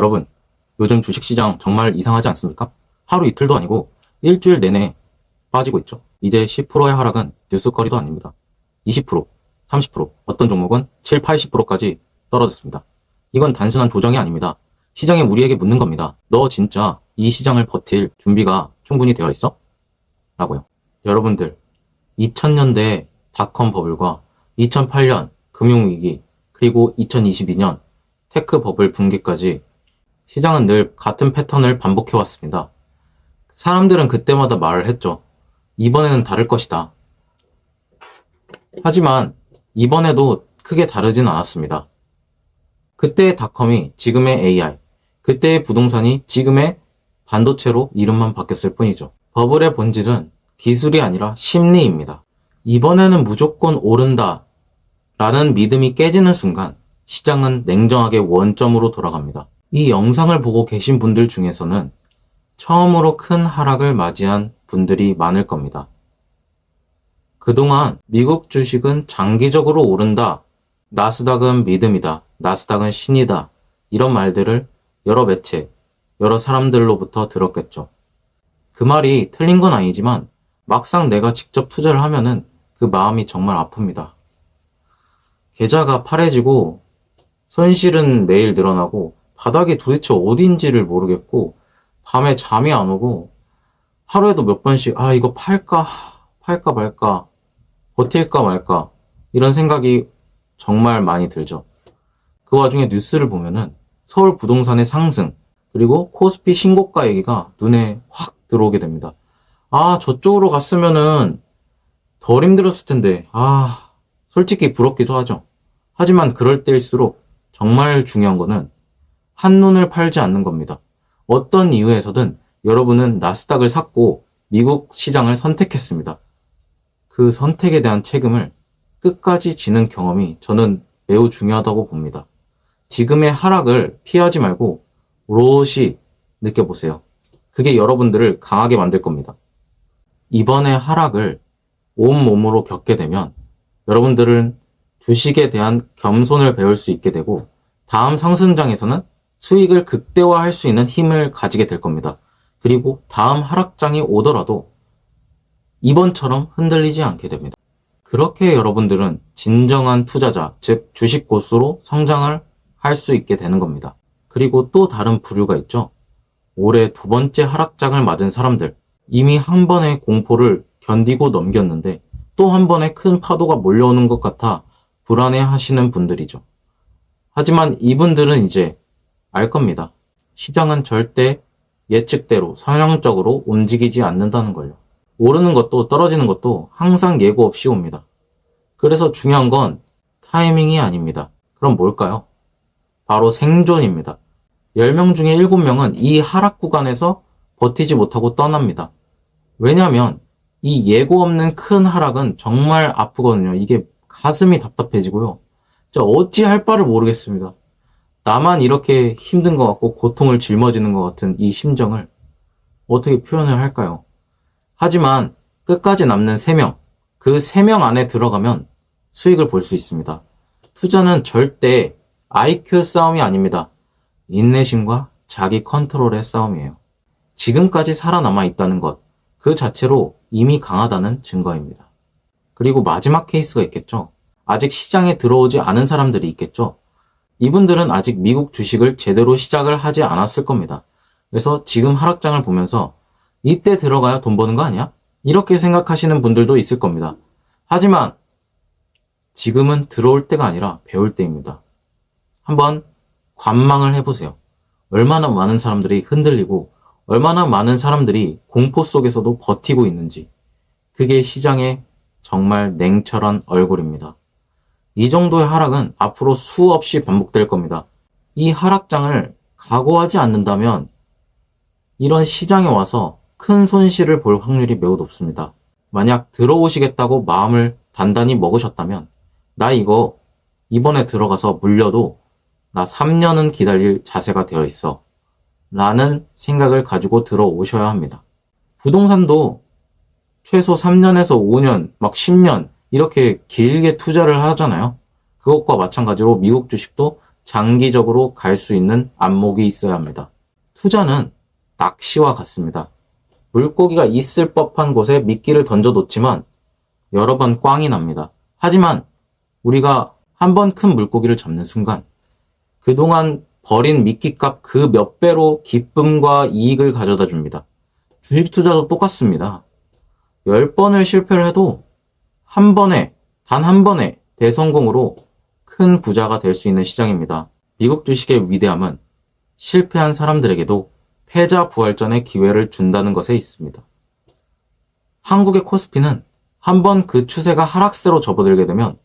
여러분, 요즘 주식시장 정말 이상하지 않습니까? 하루 이틀도 아니고 일주일 내내 빠지고 있죠. 이제 10%의 하락은 뉴스거리도 아닙니다. 20%, 30%, 어떤 종목은 7, 80%까지 떨어졌습니다. 이건 단순한 조정이 아닙니다. 시장이 우리에게 묻는 겁니다. 너 진짜 이 시장을 버틸 준비가 충분히 되어 있어? 라고요. 여러분들, 2000년대 닷컴 버블과 2008년 금융위기, 그리고 2022년 테크 버블 붕괴까지 시장은 늘 같은 패턴을 반복해왔습니다. 사람들은 그때마다 말을 했죠. 이번에는 다를 것이다. 하지만 이번에도 크게 다르진 않았습니다. 그때의 닷컴이 지금의 AI, 그때의 부동산이 지금의 반도체로 이름만 바뀌었을 뿐이죠. 버블의 본질은 기술이 아니라 심리입니다. 이번에는 무조건 오른다 라는 믿음이 깨지는 순간 시장은 냉정하게 원점으로 돌아갑니다. 이 영상을 보고 계신 분들 중에서는 처음으로 큰 하락을 맞이한 분들이 많을 겁니다. 그동안 미국 주식은 장기적으로 오른다, 나스닥은 믿음이다, 나스닥은 신이다, 이런 말들을 여러 매체, 여러 사람들로부터 들었겠죠. 그 말이 틀린 건 아니지만 막상 내가 직접 투자를 하면은 그 마음이 정말 아픕니다. 계좌가 파래지고 손실은 매일 늘어나고 바닥이 도대체 어딘지를 모르겠고 밤에 잠이 안 오고 하루에도 몇 번씩 이거 팔까 말까 버틸까 말까 이런 생각이 정말 많이 들죠. 그 와중에 뉴스를 보면은 서울 부동산의 상승 그리고 코스피 신고가 얘기가 눈에 확 들어오게 됩니다. 저쪽으로 갔으면은 덜 힘들었을 텐데 솔직히 부럽기도 하죠. 하지만 그럴 때일수록 정말 중요한 거는 한눈을 팔지 않는 겁니다. 어떤 이유에서든 여러분은 나스닥을 샀고 미국 시장을 선택했습니다. 그 선택에 대한 책임을 끝까지 지는 경험이 저는 매우 중요하다고 봅니다. 지금의 하락을 피하지 말고 오롯이 느껴보세요. 그게 여러분들을 강하게 만들 겁니다. 이번의 하락을 온몸으로 겪게 되면 여러분들은 주식에 대한 겸손을 배울 수 있게 되고 다음 상승장에서는 수익을 극대화할 수 있는 힘을 가지게 될 겁니다. 그리고 다음 하락장이 오더라도 이번처럼 흔들리지 않게 됩니다. 그렇게 여러분들은 진정한 투자자, 즉 주식 고수로 성장을 할 수 있게 되는 겁니다. 그리고 또 다른 부류가 있죠. 올해 두 번째 하락장을 맞은 사람들, 이미 한 번의 공포를 견디고 넘겼는데 또 한 번의 큰 파도가 몰려오는 것 같아 불안해 하시는 분들이죠. 하지만 이분들은 이제 알 겁니다. 시장은 절대 예측대로 선형적으로 움직이지 않는다는 걸요. 오르는 것도 떨어지는 것도 항상 예고 없이 옵니다. 그래서 중요한 건 타이밍이 아닙니다. 그럼 뭘까요? 바로 생존입니다. 10명 중에 7명은 이 하락 구간에서 버티지 못하고 떠납니다. 왜냐하면 이 예고 없는 큰 하락은 정말 아프거든요. 이게 가슴이 답답해지고요. 어찌할 바를 모르겠습니다. 나만 이렇게 힘든 것 같고 고통을 짊어지는 것 같은 이 심정을 어떻게 표현을 할까요? 하지만 끝까지 남는 3명, 그 3명 안에 들어가면 수익을 볼 수 있습니다. 투자는 절대 IQ 싸움이 아닙니다. 인내심과 자기 컨트롤의 싸움이에요. 지금까지 살아남아 있다는 것, 그 자체로 이미 강하다는 증거입니다. 그리고 마지막 케이스가 있겠죠. 아직 시장에 들어오지 않은 사람들이 있겠죠. 이분들은 아직 미국 주식을 제대로 시작을 하지 않았을 겁니다. 그래서 지금 하락장을 보면서 이때 들어가야 돈 버는 거 아니야? 이렇게 생각하시는 분들도 있을 겁니다. 하지만 지금은 들어올 때가 아니라 배울 때입니다. 한번 관망을 해보세요. 얼마나 많은 사람들이 흔들리고 얼마나 많은 사람들이 공포 속에서도 버티고 있는지. 그게 시장의 정말 냉철한 얼굴입니다. 이 정도의 하락은 앞으로 수없이 반복될 겁니다. 이 하락장을 각오하지 않는다면 이런 시장에 와서 큰 손실을 볼 확률이 매우 높습니다. 만약 들어오시겠다고 마음을 단단히 먹으셨다면 나 이거 이번에 들어가서 물려도 나 3년은 기다릴 자세가 되어 있어 라는 생각을 가지고 들어오셔야 합니다. 부동산도 최소 3년에서 5년, 막 10년 이렇게 길게 투자를 하잖아요. 그것과 마찬가지로 미국 주식도 장기적으로 갈 수 있는 안목이 있어야 합니다. 투자는 낚시와 같습니다. 물고기가 있을 법한 곳에 미끼를 던져 놓지만 여러 번 꽝이 납니다. 하지만 우리가 한 번 큰 물고기를 잡는 순간 그동안 버린 미끼값 그 몇 배로 기쁨과 이익을 가져다 줍니다. 주식 투자도 똑같습니다. 10번을 실패를 해도 단 한 번의 대성공으로 큰 부자가 될 수 있는 시장입니다. 미국 주식의 위대함은 실패한 사람들에게도 패자 부활전의 기회를 준다는 것에 있습니다. 한국의 코스피는 한번 그 추세가 하락세로 접어들게 되면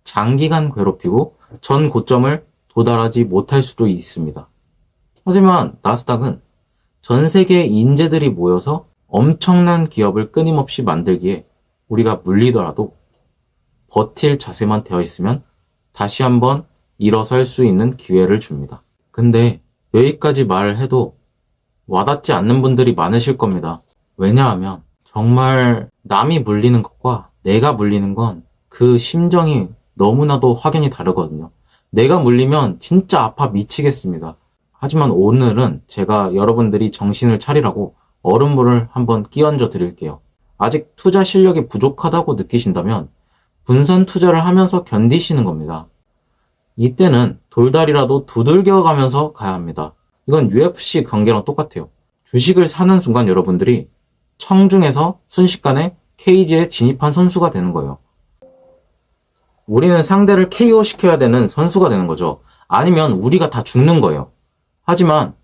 장기간 괴롭히고 전 고점을 도달하지 못할 수도 있습니다. 하지만 나스닥은 전 세계의 인재들이 모여서 엄청난 기업을 끊임없이 만들기에 우리가 물리더라도 버틸 자세만 되어 있으면 다시 한번 일어설 수 있는 기회를 줍니다. 근데 여기까지 말을 해도 와닿지 않는 분들이 많으실 겁니다. 왜냐하면 정말 남이 물리는 것과 내가 물리는 건 그 심정이 너무나도 확연히 다르거든요. 내가 물리면 진짜 아파 미치겠습니다. 하지만 오늘은 제가 여러분들이 정신을 차리라고 얼음물을 한번 끼얹어 드릴게요. 아직 투자 실력이 부족하다고 느끼신다면 분산 투자를 하면서 견디시는 겁니다. 이때는 돌다리라도 두들겨 가면서 가야 합니다. 이건 UFC 경기랑 똑같아요. 주식을 사는 순간 여러분들이 청중에서 순식간에 케이지에 진입한 선수가 되는 거예요. 우리는 상대를 KO 시켜야 되는 선수가 되는 거죠. 아니면 우리가 다 죽는 거예요. 하지만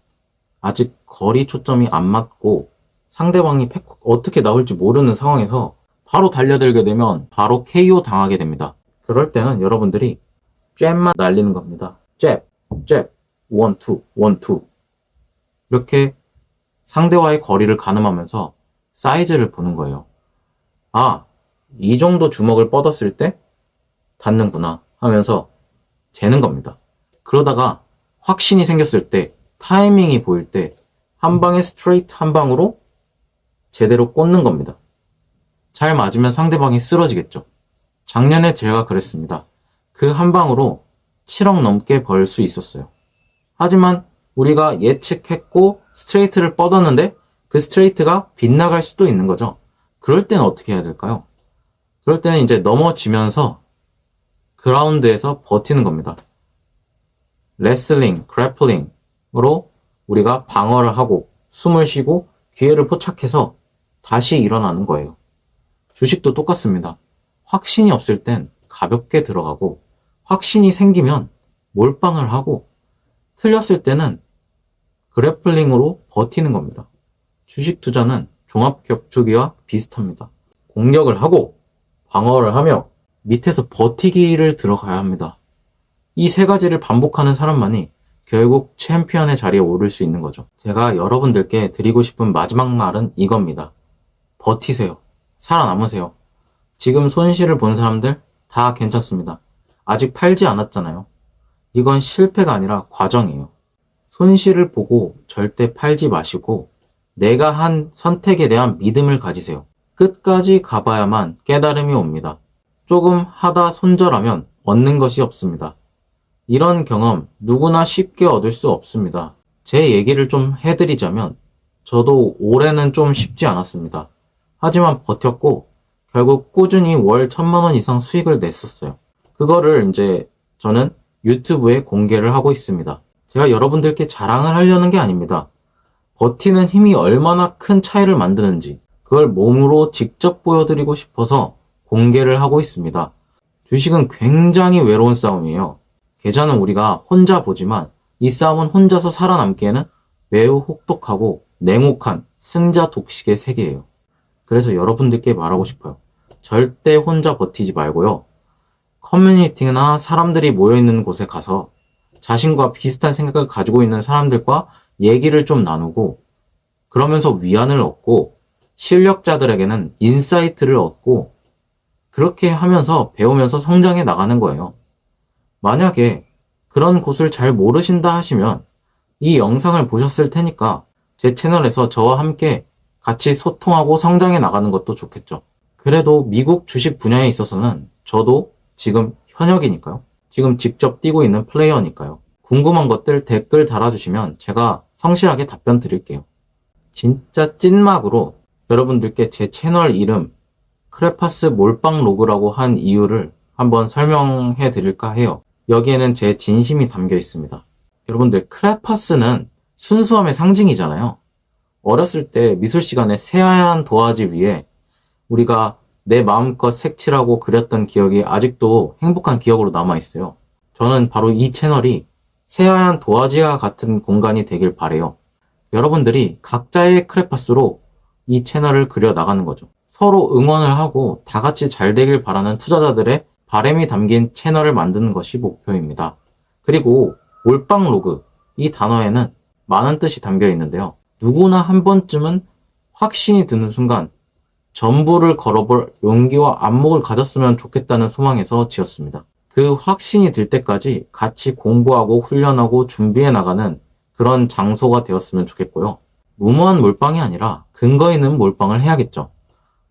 아직 거리 초점이 안 맞고 상대방이 어떻게 나올지 모르는 상황에서 바로 달려들게 되면 바로 KO 당하게 됩니다. 그럴 때는 여러분들이 잽만 날리는 겁니다. 잽, 원, 투, 원, 투. 이렇게 상대와의 거리를 가늠하면서 사이즈를 보는 거예요. 아, 이 정도 주먹을 뻗었을 때 닿는구나 하면서 재는 겁니다. 그러다가 확신이 생겼을 때, 타이밍이 보일 때 한 방에 스트레이트 한 방으로 제대로 꽂는 겁니다. 잘 맞으면 상대방이 쓰러지겠죠. 작년에 제가 그랬습니다. 그 한 방으로 7억 넘게 벌 수 있었어요. 하지만 우리가 예측했고 스트레이트를 뻗었는데 그 스트레이트가 빗나갈 수도 있는 거죠. 그럴 때는 어떻게 해야 될까요? 그럴 때는 이제 넘어지면서 그라운드에서 버티는 겁니다. 레슬링, 그래플링으로 우리가 방어를 하고 숨을 쉬고 기회를 포착해서 다시 일어나는 거예요. 주식도 똑같습니다. 확신이 없을 땐 가볍게 들어가고 확신이 생기면 몰빵을 하고 틀렸을 때는 그래플링으로 버티는 겁니다. 주식 투자는 종합 격투기와 비슷합니다. 공격을 하고 방어를 하며 밑에서 버티기를 들어가야 합니다. 이 세 가지를 반복하는 사람만이 결국 챔피언의 자리에 오를 수 있는 거죠. 제가 여러분들께 드리고 싶은 마지막 말은 이겁니다. 버티세요. 살아남으세요. 지금 손실을 본 사람들 다 괜찮습니다. 아직 팔지 않았잖아요. 이건 실패가 아니라 과정이에요. 손실을 보고 절대 팔지 마시고 내가 한 선택에 대한 믿음을 가지세요. 끝까지 가봐야만 깨달음이 옵니다. 조금 하다 손절하면 얻는 것이 없습니다. 이런 경험 누구나 쉽게 얻을 수 없습니다. 제 얘기를 좀 해드리자면 저도 올해는 좀 쉽지 않았습니다. 하지만 버텼고 결국 꾸준히 월 1,000만 원 이상 수익을 냈었어요. 그거를 이제 저는 유튜브에 공개를 하고 있습니다. 제가 여러분들께 자랑을 하려는 게 아닙니다. 버티는 힘이 얼마나 큰 차이를 만드는지 그걸 몸으로 직접 보여드리고 싶어서 공개를 하고 있습니다. 주식은 굉장히 외로운 싸움이에요. 계좌는 우리가 혼자 보지만 이 싸움은 혼자서 살아남기에는 매우 혹독하고 냉혹한 승자 독식의 세계예요. 그래서 여러분들께 말하고 싶어요. 절대 혼자 버티지 말고요. 커뮤니티나 사람들이 모여있는 곳에 가서 자신과 비슷한 생각을 가지고 있는 사람들과 얘기를 좀 나누고 그러면서 위안을 얻고 실력자들에게는 인사이트를 얻고 그렇게 하면서 배우면서 성장해 나가는 거예요. 만약에 그런 곳을 잘 모르신다 하시면 이 영상을 보셨을 테니까 제 채널에서 저와 함께 같이 소통하고 성장해 나가는 것도 좋겠죠. 그래도 미국 주식 분야에 있어서는 저도 지금 현역이니까요. 지금 직접 뛰고 있는 플레이어니까요. 궁금한 것들 댓글 달아주시면 제가 성실하게 답변 드릴게요. 진짜 찐막으로 여러분들께 제 채널 이름 크레파스 몰빵 로그라고 한 이유를 한번 설명해 드릴까 해요. 여기에는 제 진심이 담겨 있습니다. 여러분들, 크레파스는 순수함의 상징이잖아요. 어렸을 때 미술 시간에 새하얀 도화지 위에 우리가 내 마음껏 색칠하고 그렸던 기억이 아직도 행복한 기억으로 남아있어요. 저는 바로 이 채널이 새하얀 도화지와 같은 공간이 되길 바래요. 여러분들이 각자의 크레파스로 이 채널을 그려 나가는 거죠. 서로 응원을 하고 다 같이 잘 되길 바라는 투자자들의 바람이 담긴 채널을 만드는 것이 목표입니다. 그리고 몰빵 로그, 이 단어에는 많은 뜻이 담겨 있는데요. 누구나 한 번쯤은 확신이 드는 순간 전부를 걸어볼 용기와 안목을 가졌으면 좋겠다는 소망에서 지었습니다. 그 확신이 들 때까지 같이 공부하고 훈련하고 준비해 나가는 그런 장소가 되었으면 좋겠고요. 무모한 몰빵이 아니라 근거 있는 몰빵을 해야겠죠.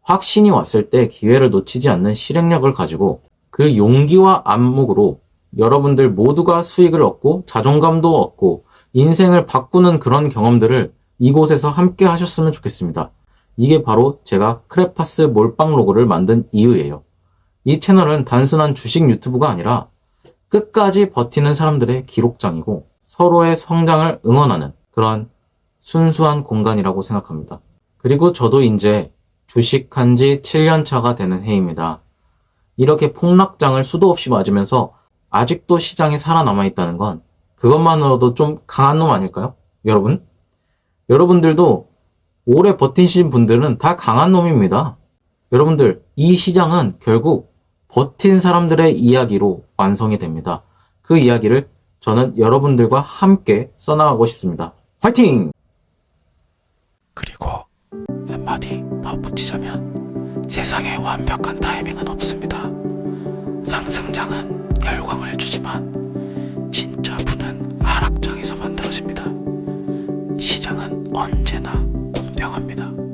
확신이 왔을 때 기회를 놓치지 않는 실행력을 가지고 그 용기와 안목으로 여러분들 모두가 수익을 얻고 자존감도 얻고 인생을 바꾸는 그런 경험들을 이곳에서 함께 하셨으면 좋겠습니다. 이게 바로 제가 크레파스 몰빵 로그를 만든 이유예요. 이 채널은 단순한 주식 유튜브가 아니라 끝까지 버티는 사람들의 기록장이고 서로의 성장을 응원하는 그런 순수한 공간이라고 생각합니다. 그리고 저도 이제 주식한 지 7년 차가 되는 해입니다. 이렇게 폭락장을 수도 없이 맞으면서 아직도 시장에 살아남아 있다는 건 그것만으로도 좀 강한 놈 아닐까요? 여러분? 여러분들도 오래 버티신 분들은 다 강한 놈입니다. 여러분들, 이 시장은 결국 버틴 사람들의 이야기로 완성이 됩니다. 그 이야기를 저는 여러분들과 함께 써나가고 싶습니다. 화이팅! 그리고 한마디 더 붙이자면 세상에 완벽한 타이밍은 없습니다. 상승장은 열광을 주지만 진짜 부는 하락장에서 만들어집니다. 시장은 언제나 공평합니다.